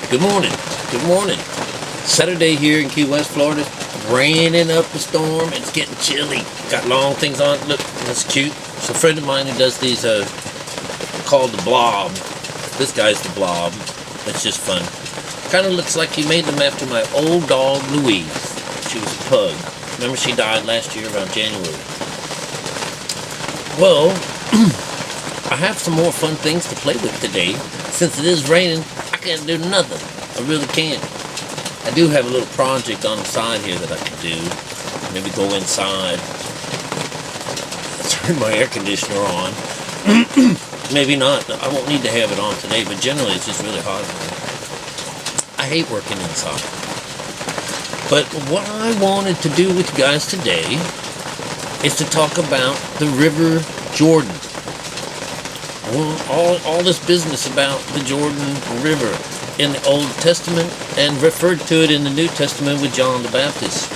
Good morning. Good morning. Saturday here in Key West, Florida. Raining up a storm. It's getting chilly. Got long things on. Look, that's cute. It's a friend of mine who does these, called the Blob. This guy's the Blob. It's just fun. Kind of looks like he made them after my old dog, Louise. She was a pug. Remember, she died last year around January. Well, I have some more fun things to play with today. Since it is raining, I can't do nothing. I really can't. I do have a little project on the side here that I could do. Maybe go inside. Turn my air conditioner on. Maybe not. I won't need to have it on today, but generally it's just really hot. I hate working inside. But what I wanted to do with you guys today is to talk about the River Jordan. All this business about the Jordan River in the Old Testament and referred to it in the New Testament with John the Baptist.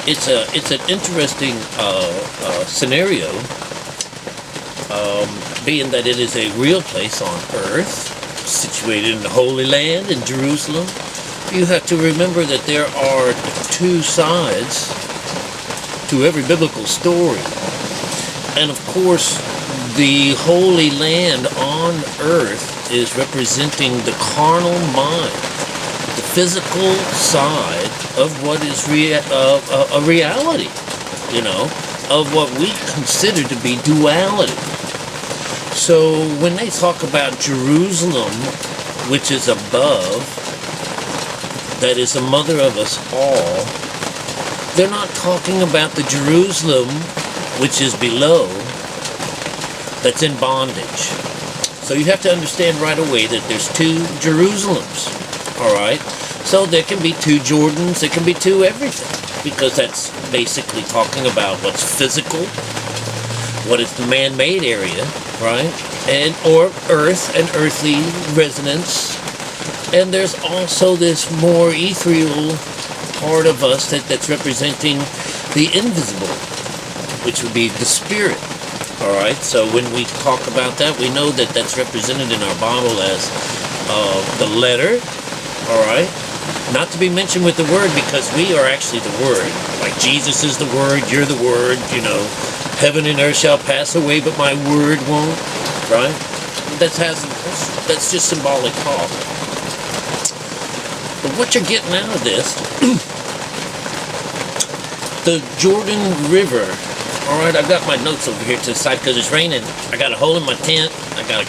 It's an interesting scenario, being that it is a real place on earth, situated in the Holy Land in Jerusalem. You have to remember that there are two sides to every biblical story. And of course, the Holy Land on earth is representing the carnal mind, the physical side of what is a reality, of what we consider to be duality. So when they talk about Jerusalem, which is above, that is the mother of us all, they're not talking about the Jerusalem which is below, that's in bondage. So you have to understand right away that there's two Jerusalems, alright? So there can be two Jordans, there can be two everything, because that's basically talking about what's physical, what is the man-made area, right? Or earth and earthly resonance. And there's also this more ethereal part of us that's representing the invisible, which would be the spirit. Alright, so when we talk about that, we know that that's represented in our Bible as the letter, alright? Not to be mentioned with the word, because we are actually the word. Like Jesus is the word, you're the word, Heaven and earth shall pass away, but my word won't, right? That's just symbolic talk. But what you're getting out of this, the Jordan River. All right, I've got my notes over here to the side because it's raining. I got a hole in my tent. I got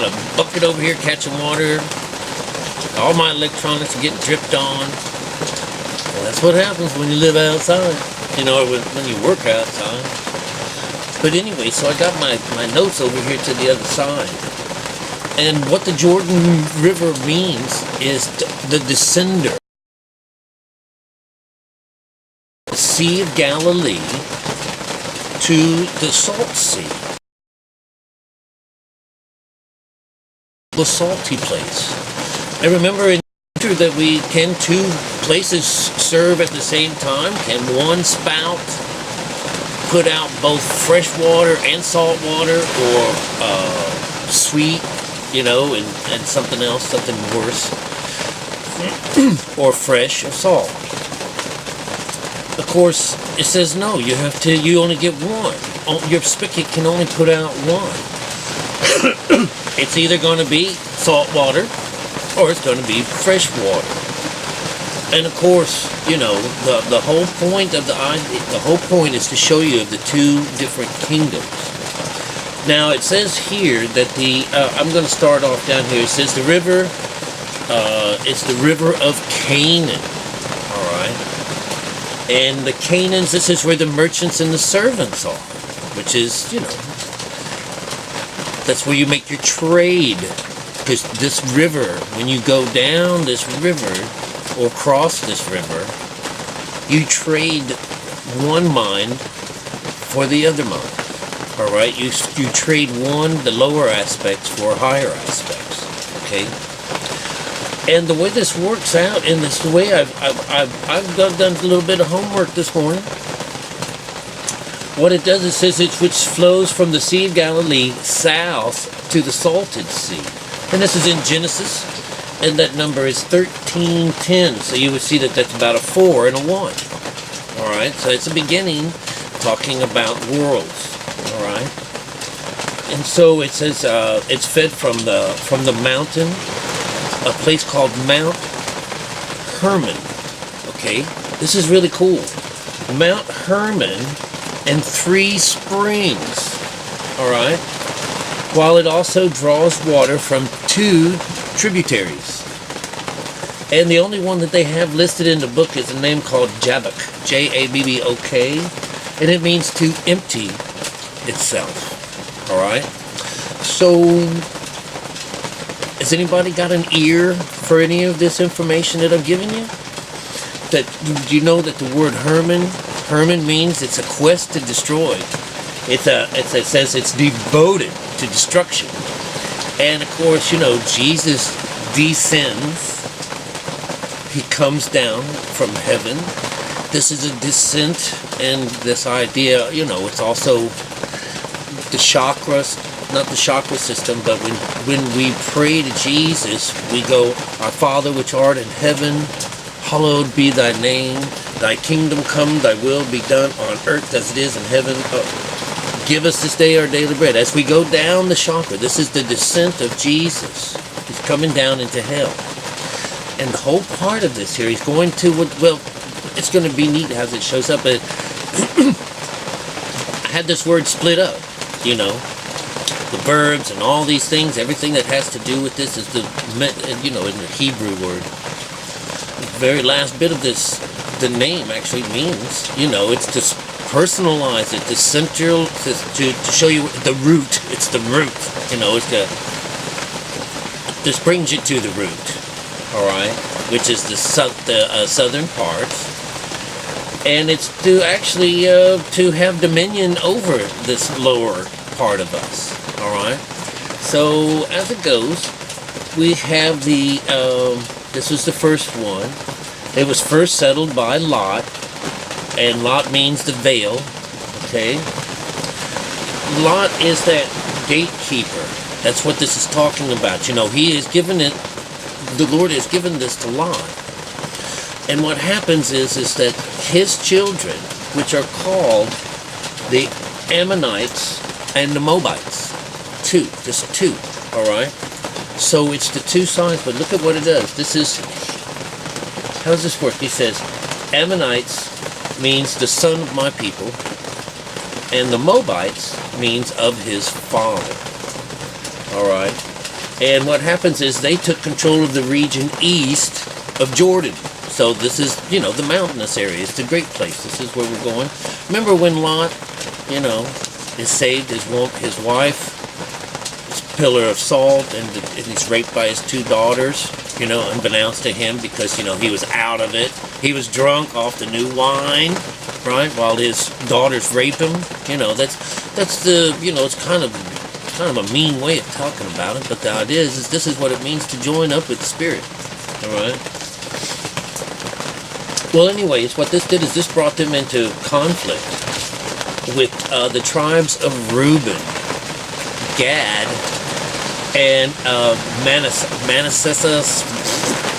a bucket over here catching water. All my electronics are getting dripped on. Well, that's what happens when you live outside, when you work outside. But anyway, so I got my notes over here to the other side. And what the Jordan River means is the descender. The Sea of Galilee to the Salt Sea. The salty place. And remember in Scripture that can two places serve at the same time? Can one spout put out both fresh water and salt water, or sweet, and something else, something worse, or fresh or salt? Of course, it says no, you only get one. Your spigot can only put out one. It's either going to be salt water or it's going to be fresh water. And of course, the whole point of the whole point is to show you of the two different kingdoms. Now it says here that I'm going to start off down here. It says the river, it's the river of Canaan. All right. And the Canaans, this is where the merchants and the servants are, which is, that's where you make your trade. Because this river, when you go down this river or cross this river, you trade one mind for the other mind. All right, you trade the lower aspects for higher aspects. Okay. And the way this works out, and this the way I've done a little bit of homework this morning. What it does, it says it which flows from the Sea of Galilee south to the Salted Sea. And this is in Genesis. and that number is 1310. So you would see that that's about a 4 and a 1. All right, so it's a beginning talking about worlds. All right, and so it says it's fed from the mountain, a place called Mount Hermon. Okay, this is really cool. Mount Hermon and 3 springs. All right, while it also draws water from 2 tributaries. And the only one that they have listed in the book is a name called Jabbok, Jabbok, and it means to empty itself. All right. So, has anybody got an ear for any of this information that I'm giving you? That you know that the word Hermon means it's a quest to destroy. It says it's devoted to destruction. And of course, you know, Jesus descends. He comes down from heaven. This is a descent, and this idea, you know, it's also the chakras, not the chakra system, but when we pray to Jesus, we go, Our Father which art in heaven, hallowed be thy name, thy kingdom come, thy will be done on earth as it is in heaven. Give us this day our daily bread. As we go down the chakra, this is the descent of Jesus. He's coming down into hell. And the whole part of this here, he's going to, well, it's going to be neat as it shows up. But I had this word split up, you know, the verbs and all these things, everything that has to do with this is the, you know, in the Hebrew word. The very last bit of this, the name actually means, you know, it's to personalize it, the central, to show you the root. It's the root, you know, it's this brings you to the root. All right, which is the southern part, and it's to actually to have dominion over this lower part of us. All right, so as it goes, we have the this was the first one. It was first settled by Lot, and Lot means the veil. Okay, Lot is that gatekeeper. That's what this is talking about. You know, he is given it. The Lord has given this to Lot. And what happens is that his children, which are called the Ammonites and the Moabites, just two, all right? So it's the 2 sides, but look at what it does. This is, how does this work? He says, Ammonites means the son of my people, and the Moabites means of his father, all right? And what happens is they took control of the region east of Jordan. So this is, you know, the mountainous area. It's a great place. This is where we're going. Remember when Lot, you know, is saved, his wife, is a pillar of salt, and he's raped by his 2 daughters, you know, unbeknownst to him because, you know, he was out of it. He was drunk off the new wine, right, while his daughters rape him. You know, that's the, you know, it's kind of a mean way of talking about it, but the idea is this is what it means to join up with the Spirit. All right. Well, anyways, what this did is this brought them into conflict with the tribes of Reuben, Gad, and Manasseh,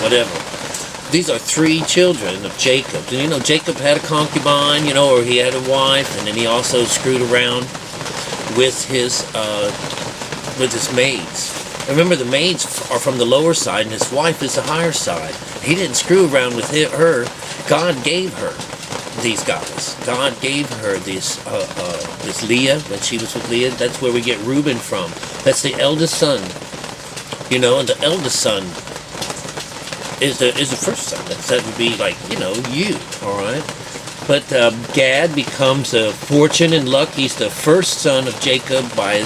whatever. These are 3 children of Jacob. And you know, Jacob had a concubine, you know, or he had a wife, and then he also screwed around with his maids. And remember, the maids are from the lower side, and his wife is the higher side. He didn't screw around with her. God gave her these guys. God gave her this Leah, when she was with Leah. That's where we get Reuben from. That's the eldest son. You know, and the eldest son is the first son. That would be like, you know, you. All right. But Gad becomes a fortune and luck. He's the first son of Jacob by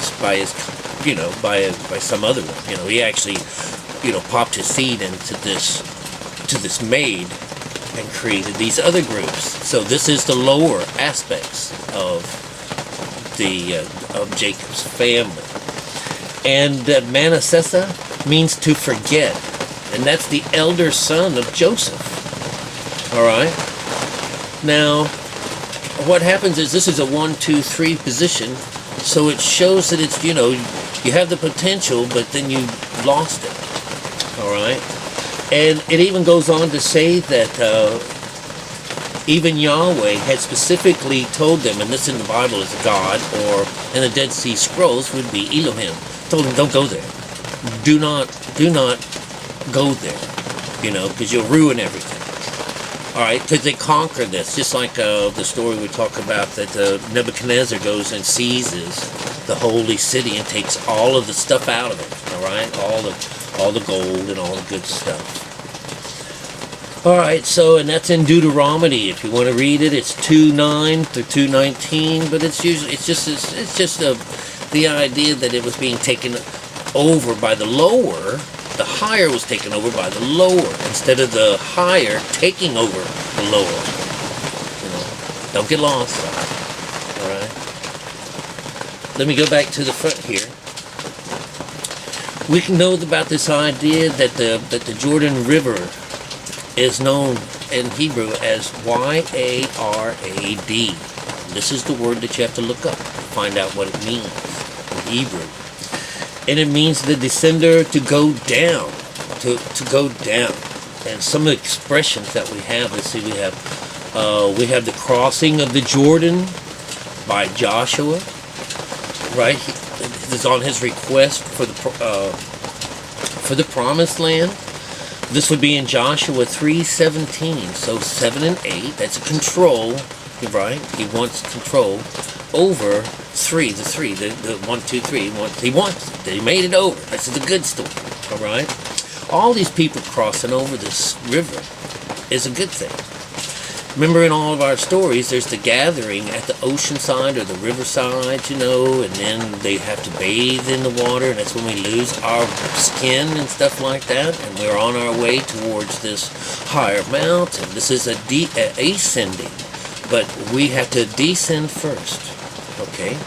some other one. You know, he actually, you know, popped his seed into this maid and created these other groups. So this is the lower aspects of Jacob's family. And Manasseh means to forget, and that's the elder son of Joseph. All right. Now, what happens is this is a 1, 2, 3 position, so it shows that it's, you know, you have the potential, but then you lost it. All right. And it even goes on to say that even Yahweh had specifically told them, and this in the Bible is God, or in the Dead Sea Scrolls would be Elohim, told them, don't go there. Do not go there, because you'll ruin everything. All right, because they conquer this, just like the story we talk about that Nebuchadnezzar goes and seizes the holy city and takes all of the stuff out of it. All right, all the gold and all the good stuff. All right, so, and that's in Deuteronomy. If you want to read it, it's 2:9 through 2:19. But it's just the idea that it was being taken over by the lower. The higher was taken over by the lower instead of the higher taking over the lower. Don't get lost. All right. Let me go back to the front here. We can know about this idea that the Jordan River is known in Hebrew as Y-A-R-A-D. This is the word that you have to look up to find out what it means in Hebrew. And it means the descender to go down, to go down. And some of the expressions that we have, let's see, we have the crossing of the Jordan by Joshua, right? This is on his request for the promised land. This would be in Joshua 3:17, so 7 and 8. That's a control, right? He wants control over the 1, 2, 3. He wants it. He made it over. This is a good story, all right? All these people crossing over this river is a good thing. Remember, in all of our stories, there's the gathering at the ocean side or the riverside, and then they have to bathe in the water, and that's when we lose our skin and stuff like that, and we're on our way towards this higher mountain. This is ascending, but we have to descend first, okay?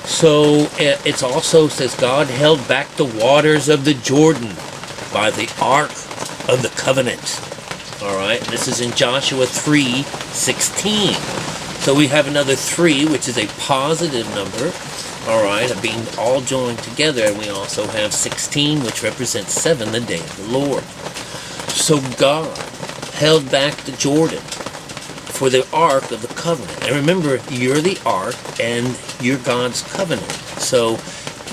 So it also says God held back the waters of the Jordan by the Ark of the Covenant. All right, this is in Joshua 3:16. So we have another 3, which is a positive number, all right, of being all joined together. And we also have 16, which represents 7, the day of the Lord. So God held back the Jordan for the Ark of the Covenant. And remember, you're the Ark and you're God's covenant. So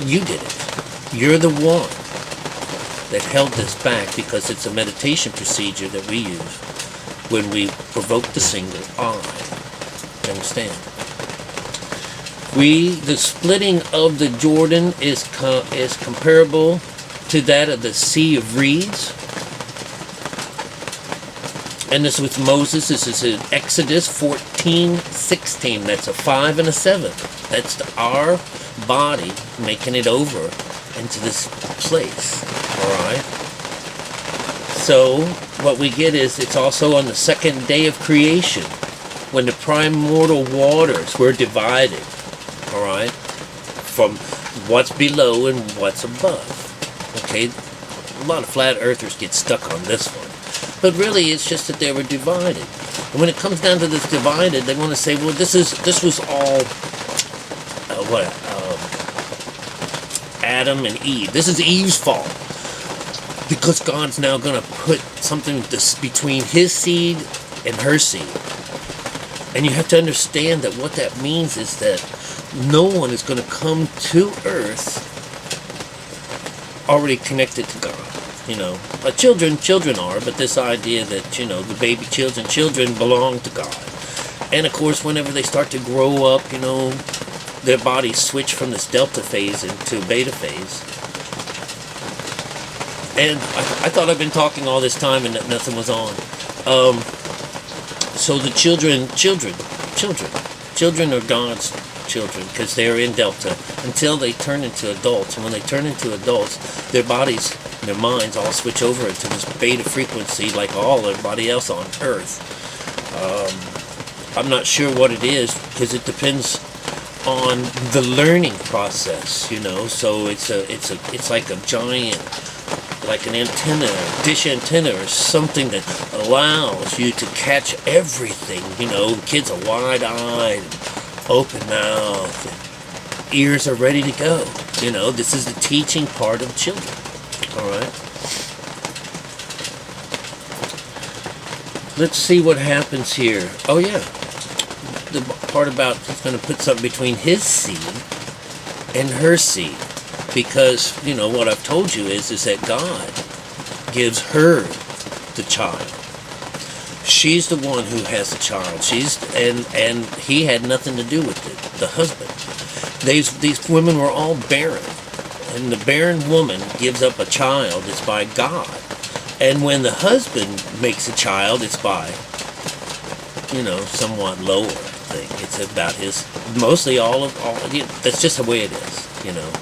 you did it. You're the one that held this back, because it's a meditation procedure that we use when we provoke the single eye. Understand? The splitting of the Jordan is comparable to that of the Sea of Reeds. And this with Moses, this is in Exodus 14:16. That's a 5 and a 7. That's our body making it over into this place. Alright, so what we get is it's also on the second day of creation when the primordial waters were divided, alright, from what's below and what's above. Okay, a lot of flat earthers get stuck on this one, but really it's just that they were divided. And when it comes down to this divided, they want to say, well, this was all Adam and Eve. This is Eve's fault, because God's now going to put something between his seed and her seed. And you have to understand that what that means is that no one is going to come to earth already connected to God. Children are, but this idea that, the baby children belong to God. And of course, whenever they start to grow up, their bodies switch from this delta phase into beta phase. And I thought I've been talking all this time and that nothing was on. So the children are God's children, because they're in delta until they turn into adults. And when they turn into adults, their bodies, their minds all switch over into this beta frequency like all everybody else on Earth. I'm not sure what it is, because it depends on the learning process, So it's like a giant, like an antenna, dish antenna, or something that allows you to catch everything. Kids are wide-eyed, open mouth, and ears are ready to go. This is the teaching part of children. All right. let's see what happens here. Oh yeah, the part about he's going to put something between his seed and her seed, because you know what I've told you is that God gives her the child. She's the one who has the child. And he had nothing to do with it. The husband. These women were all barren, and the barren woman gives up a child. It's by God. And when the husband makes a child, it's by, you know, somewhat lower thing. It's about his, mostly all, you know, that's just the way it is, you know.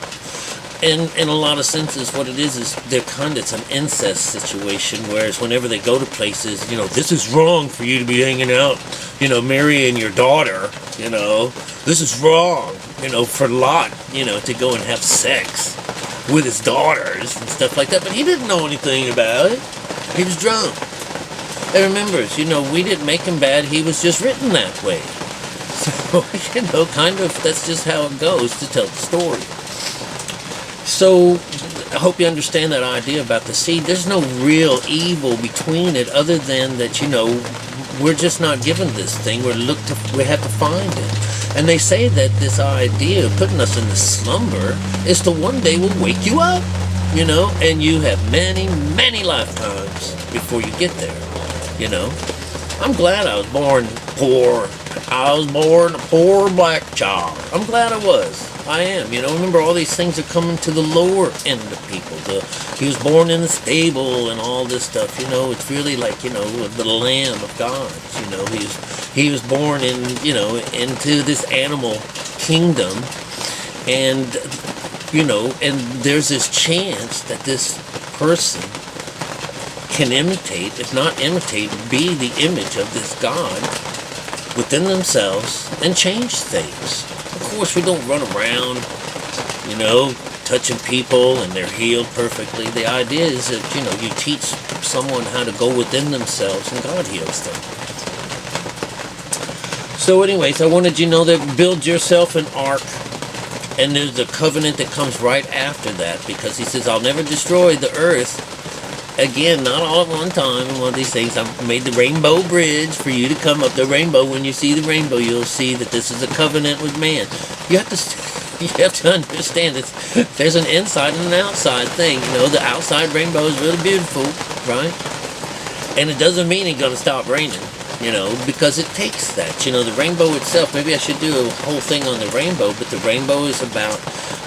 And in a lot of senses, what it is they're it's an incest situation, whereas whenever they go to places, you know, this is wrong for you to be hanging out, you know, marrying your daughter, you know, this is wrong, you know, for Lot, you know, to go and have sex with his daughters and stuff like that, but he didn't know anything about it. He was drunk. And remember, you know, we didn't make him bad, he was just written that way. So, you know, that's just how it goes to tell the story. So, I hope you understand that idea about the seed. There's no real evil between it, other than that, you know, we're just not given this thing. We have to find it. And they say that this idea of putting us in the slumber is to one day will wake you up, you know, and you have many, many lifetimes before you get there, you know. I'm glad I was born poor. I was born a poor black child. I'm glad I was. I am. You know, remember all these things are coming to the lower end of people. He was born in the stable and all this stuff. You know, it's really like, you know, the Lamb of God. You know, he was born in, you know, into this animal kingdom, and you know, and there's this chance that this person can imitate, if not imitate, be the image of this God within themselves and change things. Of course, we don't run around, you know, touching people and they're healed perfectly. The idea is that, you know, you teach someone how to go within themselves and God heals them. So anyways, I wanted you to know that build yourself an ark, and there's a covenant that comes right after that, because he says, I'll never destroy the earth. Again, not all at one time. One of these things, I've made the rainbow bridge for you to come up the rainbow. When you see the rainbow, you'll see that this is a covenant with man. You have to understand that there's an inside and an outside thing. You know, the outside rainbow is really beautiful, right? And it doesn't mean it's going to stop raining, you know, because it takes that. You know, the rainbow itself, maybe I should do a whole thing on the rainbow, but the rainbow is about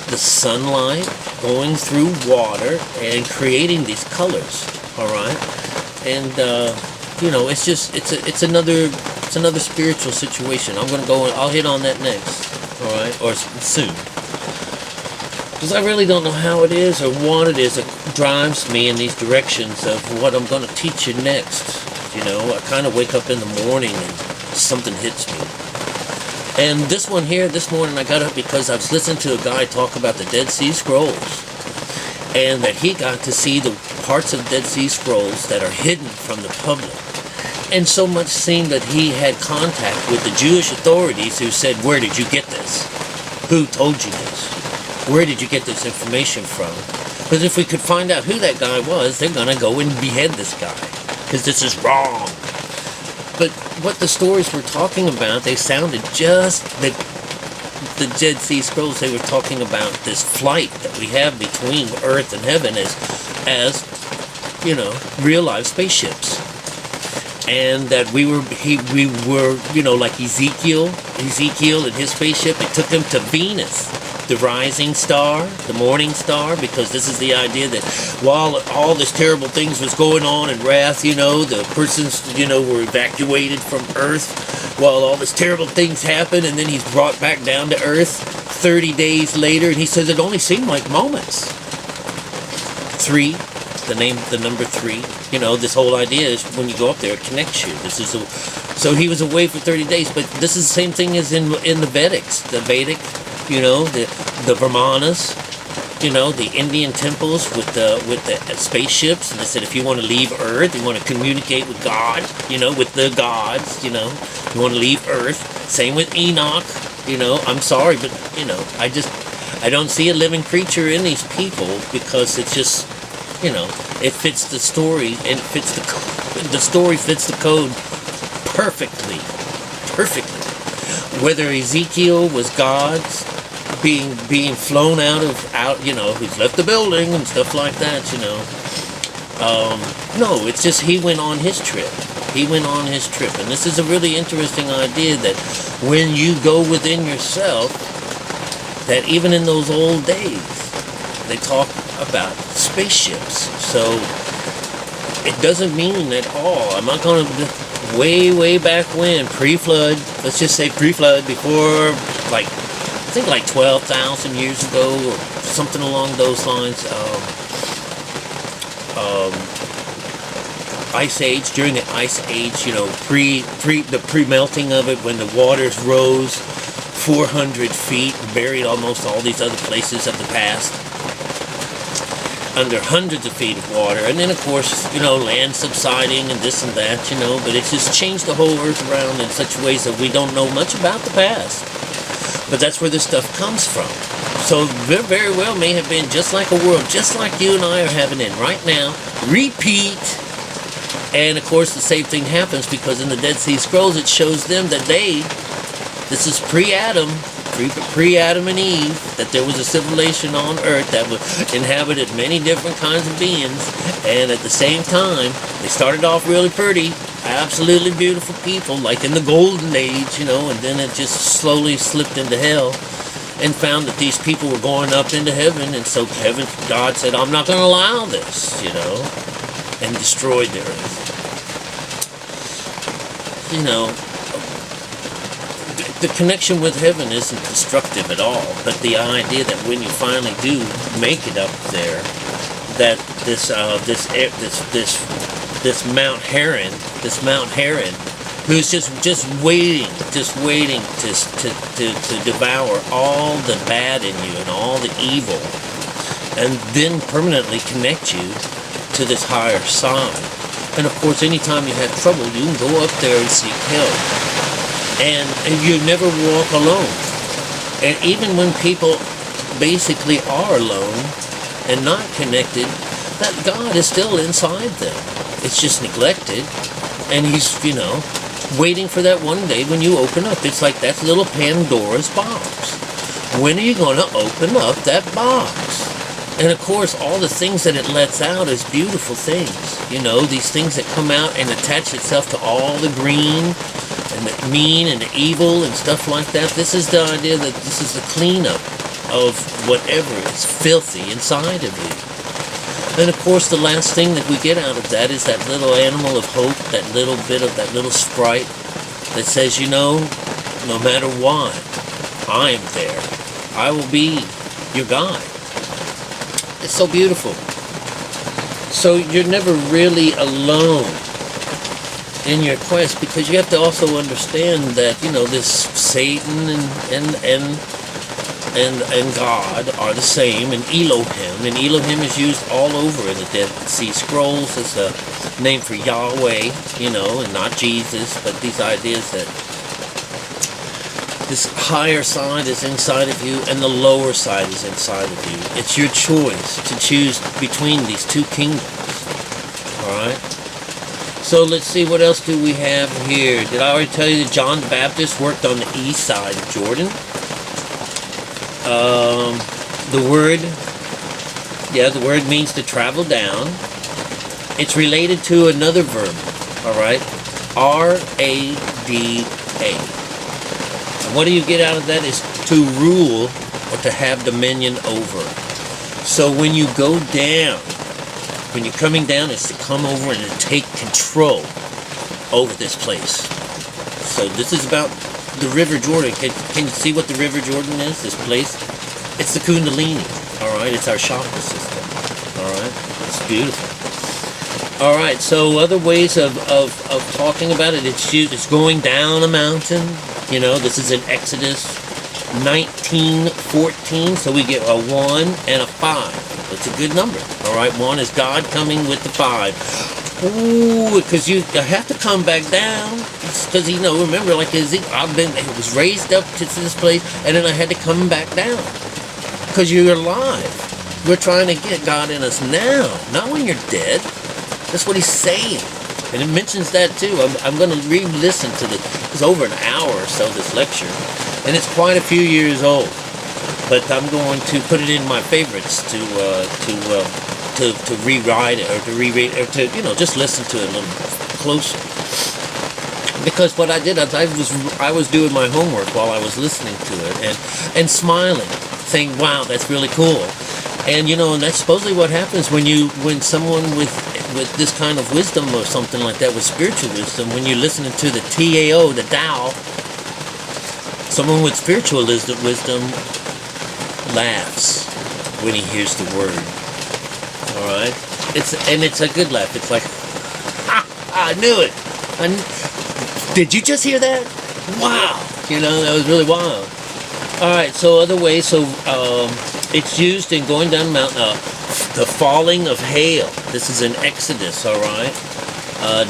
the sunlight going through water and creating these colors, all right? And you know, it's another spiritual situation. I'm going to go and I'll hit on that next, all right, or soon, because I really don't know how it is or what it is that drives me in these directions of what I'm going to teach you next. You know, I kind of wake up in the morning and something hits me. And this one here, this morning I got up because I was listening to a guy talk about the Dead Sea Scrolls, and that he got to see the parts of Dead Sea Scrolls that are hidden from the public. And so much seemed that he had contact with the Jewish authorities who said, where did you get this? Who told you this? Where did you get this information from? Because if we could find out who that guy was, they're going to go and behead this guy, because this is wrong. But what the stories were talking about, they sounded just the Dead Sea Scrolls. They were talking about this flight that we have between Earth and heaven as you know, real life spaceships, and that we were, you know, like Ezekiel and his spaceship. It took him to Venus, the rising star, the morning star, because this is the idea that while all this terrible things was going on in wrath, you know, the persons, you know, were evacuated from Earth while all this terrible things happened, and then he's brought back down to Earth 30 days later, and he says it only seemed like moments. 3, the number 3, you know, this whole idea is when you go up there, it connects you. So he was away for 30 days, but this is the same thing as in the Vedic, you know, the Brahmanas, you know, the Indian temples with the spaceships, and they said if you want to leave Earth, you want to communicate with God, you know, with the gods, you know, you want to leave Earth. Same with Enoch, you know. I'm sorry, but you know, I don't see a living creature in these people, because it's just You know, it fits the story, and fits the story fits the code perfectly. Perfectly. Whether Ezekiel was God's being flown out, you know, he's left the building and stuff like that, you know. No, it's just he went on his trip. He went on his trip. And this is a really interesting idea that when you go within yourself, that even in those old days, they talk about spaceships. So it doesn't mean at all. I'm not going to, way back when, pre-flood, let's just say pre-flood, before, like, I think like 12,000 years ago, or something along those lines, Ice Age, during the Ice Age, you know, the pre-melting of it, when the waters rose 400 feet, buried almost all these other places of the past, under hundreds of feet of water, and then of course, you know, land subsiding and this and that, you know, but it's just changed the whole earth around in such ways that we don't know much about the past. But that's where this stuff comes from. So there very well may have been just like a world, just like you and I are having it right now. Repeat. And of course the same thing happens because in the Dead Sea Scrolls it shows them that this is pre-Adam and Eve, that there was a civilization on earth that inhabited many different kinds of beings, and at the same time they started off really pretty, absolutely beautiful people, like in the golden age, you know, and then it just slowly slipped into hell and found that these people were going up into heaven, and so God said, I'm not going to allow this, you know, and destroyed the earth. You know, the connection with heaven isn't destructive at all, but the idea that when you finally do make it up there, that this Mount Heron, who's just waiting to devour all the bad in you and all the evil, and then permanently connect you to this higher side. And of course, anytime you have trouble, you can go up there and seek help. And you never walk alone. And even when people basically are alone and not connected, that God is still inside them. It's just neglected. And he's, you know, waiting for that one day when you open up. It's like that little Pandora's box. When are you going to open up that box? And of course, all the things that it lets out is beautiful things. You know, these things that come out and attach itself to all the green and the mean and the evil and stuff like that. This is the idea that this is the cleanup of whatever is filthy inside of you. And of course, the last thing that we get out of that is that little animal of hope, that little bit of that little sprite that says, you know, no matter what, I am there. I will be your guide. It's so beautiful. So you're never really alone in your quest, because you have to also understand that, you know, this Satan and God are the same, and Elohim is used all over in the Dead Sea Scrolls as a name for Yahweh, you know, and not Jesus, but these ideas that this higher side is inside of you and the lower side is inside of you. It's your choice to choose between these two kingdoms. Alright? So let's see, what else do we have here? Did I already tell you that John the Baptist worked on the east side of Jordan? The word means to travel down. It's related to another verb. Alright? R-A-D-A. And what do you get out of that is to rule or to have dominion over. So when you go down, when you're coming down, it's to come over and to take control over this place. So this is about the River Jordan. Can you see what the River Jordan is, this place? It's the Kundalini, alright? It's our chakra system, alright? It's beautiful. Alright, so other ways of talking about it, it's going down a mountain. You know, this is in Exodus 19:14, so we get a 1 and a 5. That's a good number. Alright, 1 is God coming with the 5. Ooh, because you have to come back down. Because, you know, remember, like, it was raised up to this place, and then I had to come back down. Because you're alive. We're trying to get God in us now, not when you're dead. That's what he's saying. And it mentions that too. I'm going to re-listen to this. It's over an hour or so, this lecture. And it's quite a few years old. But I'm going to put it in my favorites to rewrite it, or to reread, or to, just listen to it a little closer. Because what I did, I was doing my homework while I was listening to it, and smiling, saying, wow, that's really cool. And and that's supposedly what happens when someone with this kind of wisdom or something like that, with spiritual wisdom, when you're listening to the Tao, the Tao, someone with spiritual wisdom laughs when he hears the word. All right, it's a good laugh. It's like, I knew it. Did you just hear that? Wow, that was really wild. All right, so other ways. So it's used in going down the mountain. The falling of hail. This is in Exodus. All right,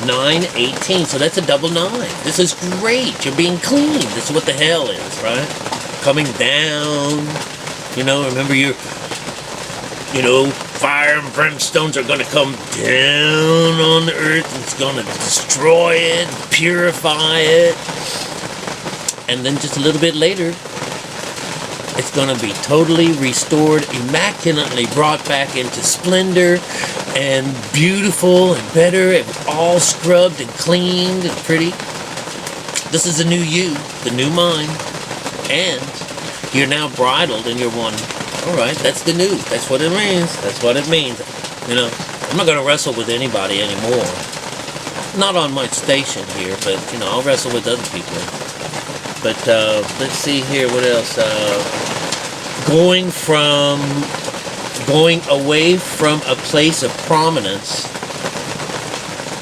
9:18. So that's a double 9. This is great. You're being clean. This is what the hail is, right? Coming down. Remember fire and brimstones are going to come down on the earth, and it's going to destroy it, purify it. And then just a little bit later, it's going to be totally restored, immaculately brought back into splendor, and beautiful and better, and all scrubbed and cleaned and pretty. This is the new you, the new mind, and you're now bridled, and you're one. All right, that's the new. That's what it means. That's what it means. I'm not going to wrestle with anybody anymore. Not on my station here, but, I'll wrestle with other people. But let's see here, what else? Going away from a place of prominence,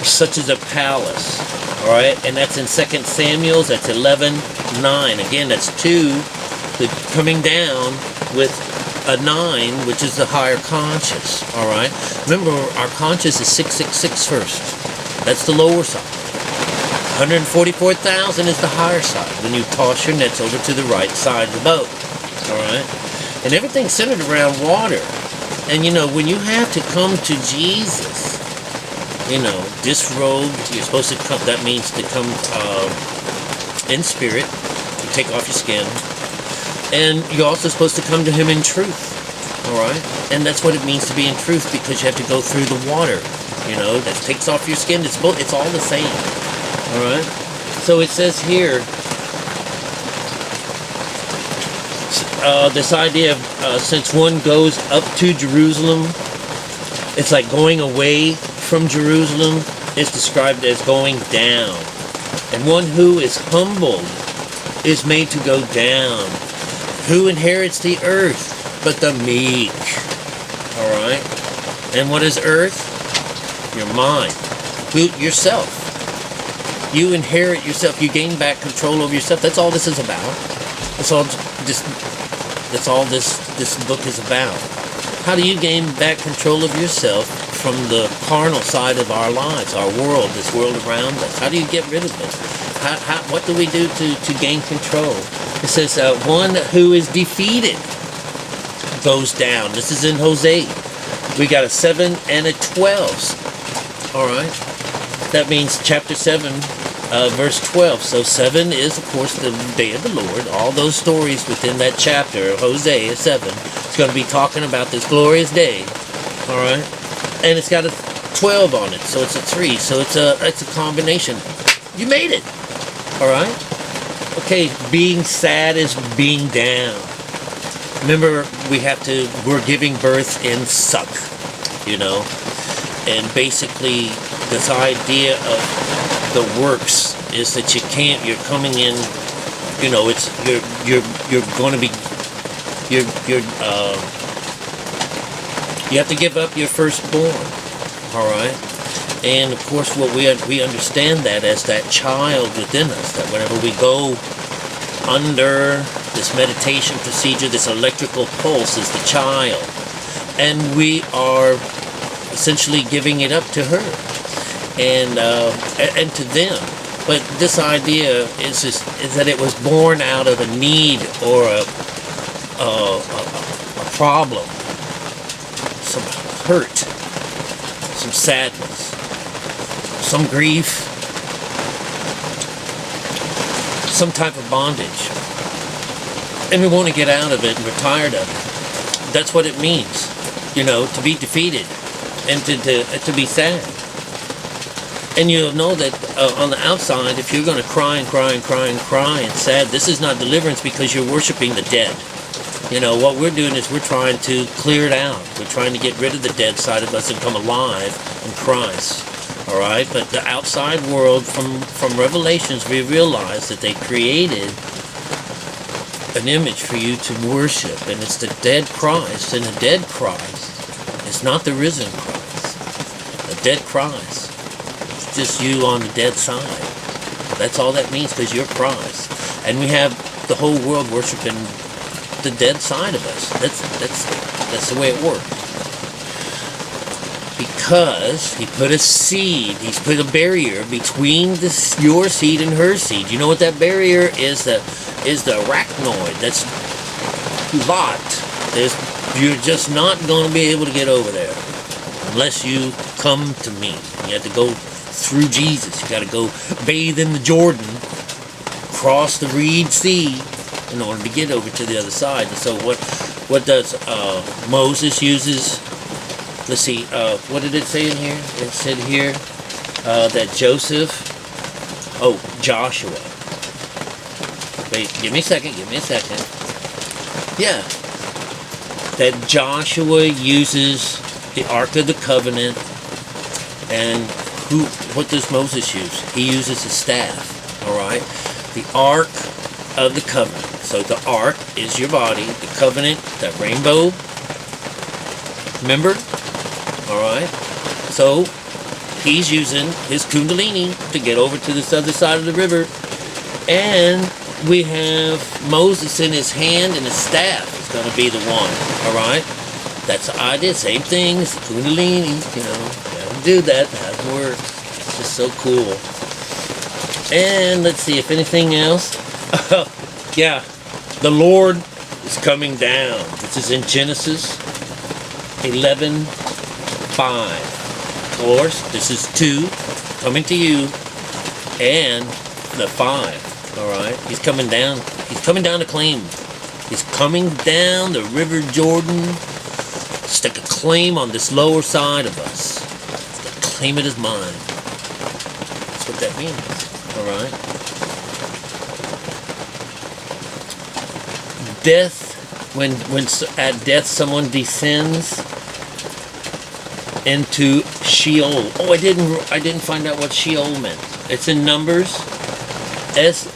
such as a palace. All right, and that's in 2 Samuel. That's 11:9. Again, that's 2. Coming down with a 9, which is the higher conscious. All right. Remember, our conscious is 666 first. That's the lower side. 144,000 is the higher side. When you toss your nets over to the right side of the boat. All right. And everything's centered around water. And when you have to come to Jesus, disrobed, you're supposed to come. That means to come in spirit. You take off your skin. And you're also supposed to come to him in truth, all right? And that's what it means to be in truth, because you have to go through the water, that takes off your skin. It's all the same, all right? So it says here, this idea of since one goes up to Jerusalem, it's like going away from Jerusalem is described as going down. And one who is humbled is made to go down. Who inherits the earth but the meek? All right. And what is earth? Your mind. Yourself. You inherit yourself. You gain back control over yourself. That's all this is about. That's all this book is about. How do you gain back control of yourself from the carnal side of our lives, our world, this world around us? How do you get rid of it? What do we do to gain control? It says, one who is defeated goes down. This is in Hosea. We got a 7 and a 12. All right. That means chapter 7, verse 12. So 7 is, of course, the day of the Lord. All those stories within that chapter, Hosea 7, it's going to be talking about this glorious day. All right. And it's got a 12 on it, so it's a 3. So it's a combination. You made it. All right. Okay, being sad is being down. Remember, we're giving birth in suck, and basically this idea of the works is that you're coming in, it's, you're going to be, you have to give up your firstborn, all right? And of course, what we understand that as that child within us, that whenever we go under this meditation procedure, this electrical pulse is the child, and we are essentially giving it up to her and to them. But this idea is that it was born out of a need or a problem, hurt, some sadness, some grief, some type of bondage. And we want to get out of it, and we're tired of it. That's what it means, to be defeated and to be sad. And you'll know that on the outside, if you're going to cry and cry and cry and cry and sad, this is not deliverance, because you're worshiping the dead. What we're doing is we're trying to clear it out. We're trying to get rid of the dead side of us and come alive in Christ. All right? But the outside world, from Revelations, we realize that they created an image for you to worship, and it's the dead Christ. And the dead Christ is not the risen Christ. The dead Christ is just you on the dead side. That's all that means, because you're Christ. And we have the whole world worshiping the dead side of us. That's the way it works. Because he put a seed, he's put a barrier between your seed and her seed. You know what that barrier is? The arachnoid. That's locked. You're just not going to be able to get over there unless you come to me. You have to go through Jesus. You got to go bathe in the Jordan, cross the Reed Sea in order to get over to the other side. And so what does Moses uses? Let's see, what did it say in here? It said here that Joshua. Wait, give me a second. Yeah. That Joshua uses the Ark of the Covenant, and what does Moses use? He uses a staff, all right? The Ark of the Covenant. So the Ark is your body, the Covenant, that rainbow. Remember? All right. So he's using his Kundalini to get over to this other side of the river. And we have Moses in his hand, and his staff is going to be the one. All right. That's the idea. Same thing. It's the Kundalini. You have to do that. That works. It's just so cool. And let's see if anything else. Yeah. The Lord is coming down. This is in Genesis 11:5. Of course, this is 2 coming to you, and the 5. All right, he's coming down. He's coming down to claim. He's coming down the River Jordan to stick a claim on this lower side of us. To claim it as mine. That's what that means. All right. Death, when at death someone descends into SHEOL. Oh, I didn't find out what SHEOL meant. It's in Numbers, SHEOL.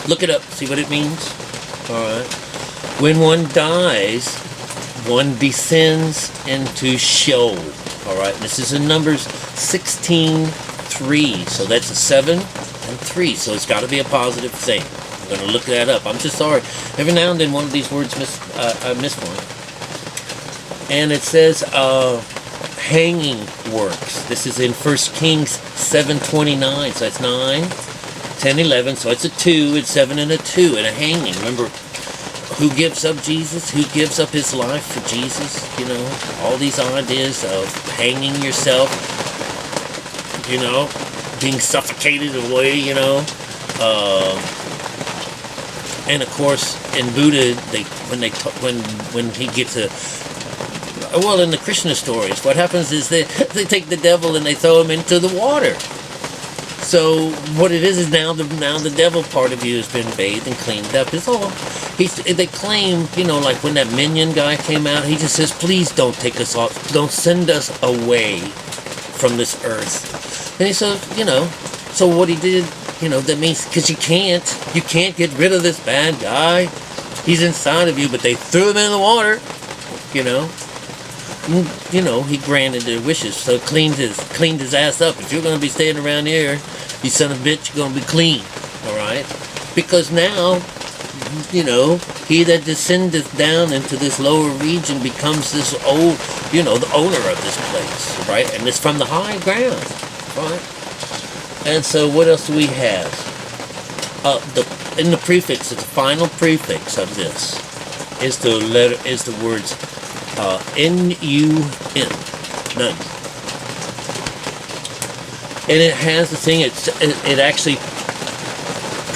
Look it up, see what it means. All right. When one dies, one descends into SHEOL. All right. This is in Numbers 16:3. So that's a 7 and 3. So it's got to be a positive thing. I'm going to look that up. I'm just sorry. Every now and then one of these words I miss one. And it says hanging works. This is in 1 Kings 7:29. So it's 9, 10, 11. So it's a 2, it's 7 and a 2, and a hanging. Remember, who gives up Jesus? Who gives up his life for Jesus? All these ideas of hanging yourself, being suffocated away, and of course, in Buddha, when he gets in the Krishna stories, what happens is they take the devil and they throw him into the water. So what it is now the devil part of you has been bathed and cleaned up. It's all they claim, like when that minion guy came out, he just says, please don't take us off, don't send us away from this earth. And he said, so what he did, that means, because you can't get rid of this bad guy. He's inside of you, but they threw him in the water, he granted their wishes, so cleaned his ass up. If you're going to be staying around here, you son of a bitch, you're going to be clean, all right? Because now, he that descendeth down into this lower region becomes this old, the owner of this place, right? And it's from the high ground, right? And so what else do we have? In the prefix, the final prefix of this is the words N-U-N. None. And it has the thing, it actually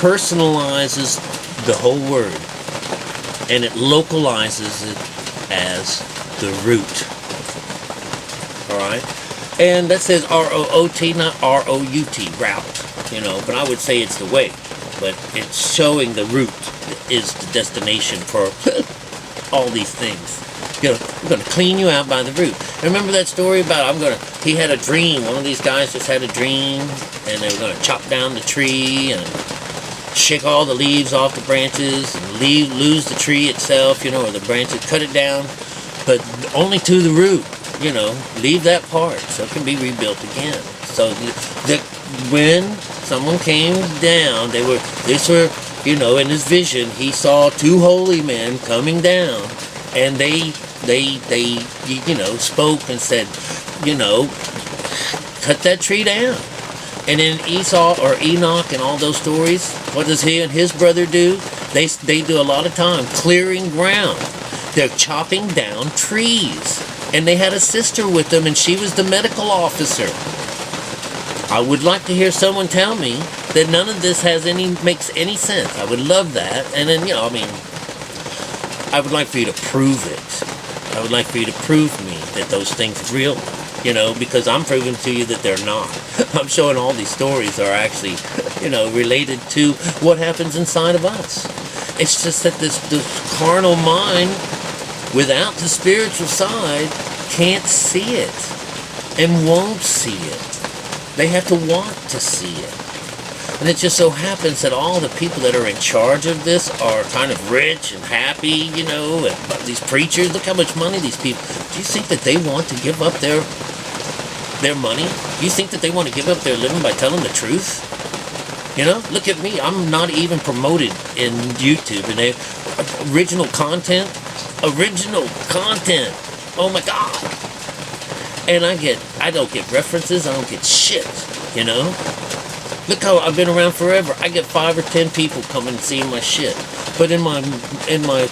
personalizes the whole word. And it localizes it as the root. Alright? And that says R-O-O-T, not R-O-U-T, route. You know, but I would say it's the way. But it's showing the route is the destination for all these things. You know, I'm going to clean you out by the root. Remember that story about he had a dream. One of these guys just had a dream, and they were going to chop down the tree and shake all the leaves off the branches and lose the tree itself, you know, or the branches, cut it down, but only to the root, you know, leave that part so it can be rebuilt again. So when someone came down, you know, in his vision, he saw two holy men coming down, and they you know, spoke and said, you know, cut that tree down. And then Esau or Enoch and all those stories, what does he and his brother do? They do a lot of time clearing ground. They're chopping down trees. And they had a sister with them, and she was the medical officer. I would like to hear someone tell me that none of this makes any sense. I would love that. And then, you know, I mean, I would like for you to prove it. I would like for you to prove me that those things are real. You know, because I'm proving to you that they're not. I'm showing all these stories are actually, you know, related to what happens inside of us. It's just that this carnal mind, without the spiritual side, can't see it and won't see it. They have to want to see it. And it just so happens that all the people that are in charge of this are kind of rich and happy, you know, and these preachers, look how much money these people, do you think that they want to give up their money? Do you think that they want to give up their living by telling the truth? You know, look at me. I'm not even promoted in YouTube. And original content. Oh my God. And I don't get references. I don't get shit. You know. Look how I've been around forever. I get 5 or 10 people coming and seeing my shit. But in my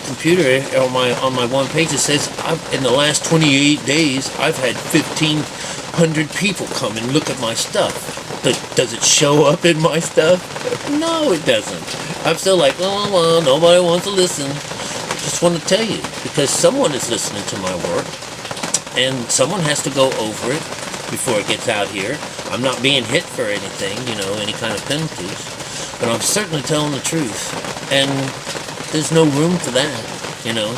computer on my one page it says in the last 28 days I've had 1,500 people come and look at my stuff. But does it show up in my stuff? No, it doesn't. I'm still like, oh, well, nobody wants to listen. I just want to tell you, because someone is listening to my work, and someone has to go over it before it gets out here. I'm not being hit for anything, you know, any kind of penalties, but I'm certainly telling the truth, and there's no room for that, you know.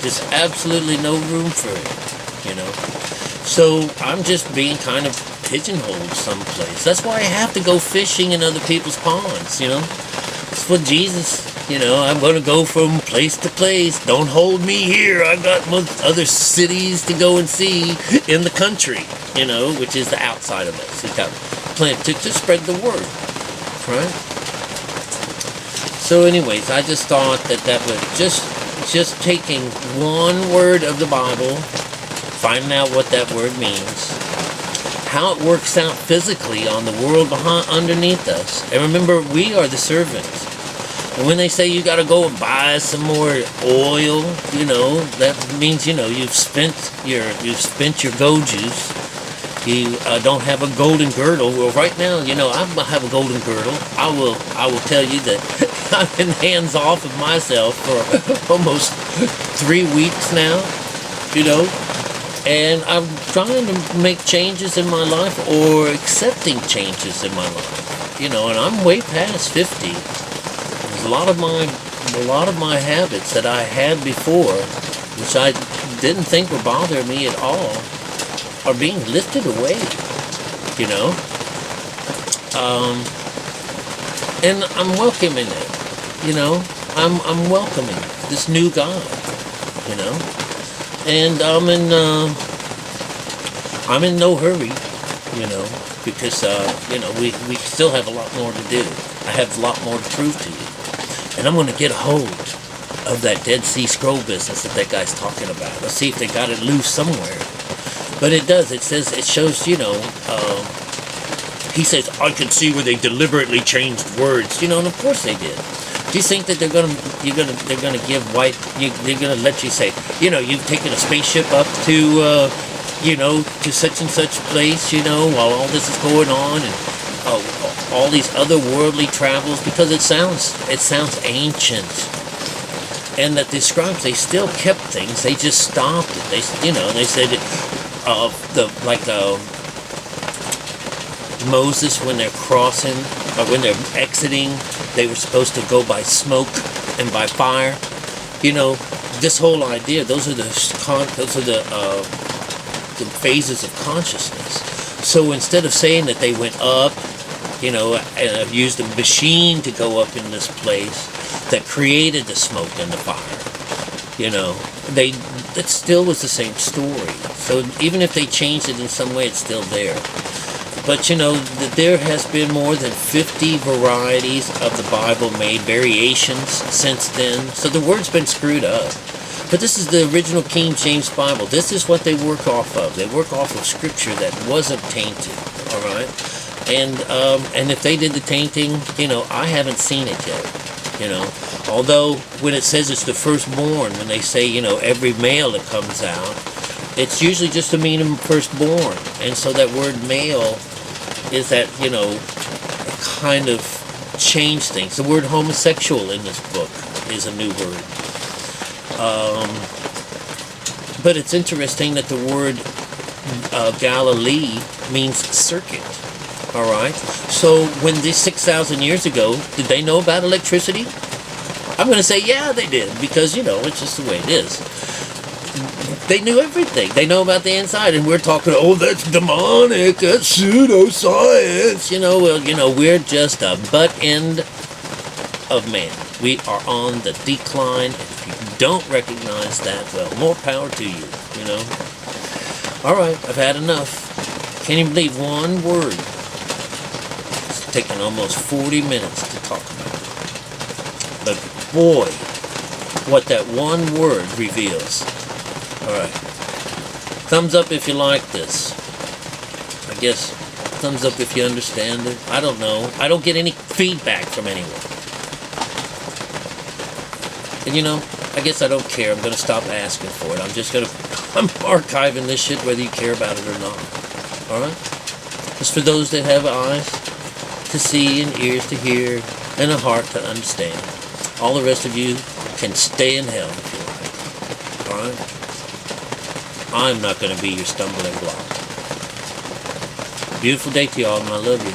There's absolutely no room for it, you know. So I'm just being kind of pigeonholed someplace. That's why I have to go fishing in other people's ponds, you know. It's what Jesus, you know, I'm going to go from place to place. Don't hold me here. I've got other cities to go and see in the country, you know, which is the outside of us. He's got plenty to spread the word, right? So anyways, I just thought that was just taking one word of the Bible, finding out what that word means, how it works out physically on the world underneath us. And remember, we are the servants. And when they say you got to go and buy some more oil, you know, that means, you know, you've spent your go juice. You don't have a golden girdle. Well, right now, you know, I have a golden girdle. I will tell you that I've been hands off of myself for almost 3 weeks now, you know. And I'm trying to make changes in my life, or accepting changes in my life, you know. And I'm way past 50. There's a lot of my habits that I had before, which I didn't think would bother me at all, are being lifted away, you know. And I'm welcoming it, you know. I'm welcoming this new God, you know. And I'm in no hurry, you know, because, you know, we still have a lot more to do. I have a lot more to prove to you. And I'm going to get a hold of that Dead Sea Scroll business that guy's talking about. Let's see if they got it loose somewhere. But it does. It shows, you know, he says, I can see where they deliberately changed words, you know, and of course they did. Do you think that they're gonna give they're gonna let you say, you've taken a spaceship up to to such and such place, while all this is going on, and all these otherworldly travels, because it sounds ancient, and that the scribes, they still kept things, they just stopped it. They said Moses, when they're crossing, or when they're exiting, they were supposed to go by smoke and by fire. This whole idea, those are the phases of consciousness. So instead of saying that they went up, and used a machine to go up in this place that created the smoke and the fire, it still was the same story. So even if they changed it in some way, it's still there. But that there has been more than 50 varieties of the Bible made, variations since then. So the word's been screwed up. But this is the original King James Bible. This is what they work off of. They work off of scripture that wasn't tainted. All right? And if they did the tainting, I haven't seen it yet. Although when it says it's the firstborn, when they say, every male that comes out, it's usually just to mean firstborn. And so that word male is that, kind of change things. The word homosexual in this book is a new word. But it's interesting that the word Galilee means circuit. All right? So when this 6,000 years ago, did they know about electricity? I'm going to say, yeah, they did, because, it's just the way it is. They knew everything. They know about the inside, and we're talking, that's demonic, that's pseudoscience. We're just a butt end of man. We are on the decline, and if you don't recognize that, well, more power to you, All right, I've had enough. Can't even believe one word. It's taken almost 40 minutes to talk about it. But boy, what that one word reveals. Alright. Thumbs up if you like this. I guess thumbs up if you understand it. I don't know. I don't get any feedback from anyone. And I guess I don't care. I'm going to stop asking for it. I'm archiving this shit whether you care about it or not. Alright? It's for those that have eyes to see and ears to hear and a heart to understand. All the rest of you can stay in hell if you like. Alright? I'm not going to be your stumbling block. Beautiful day to y'all, and I love you.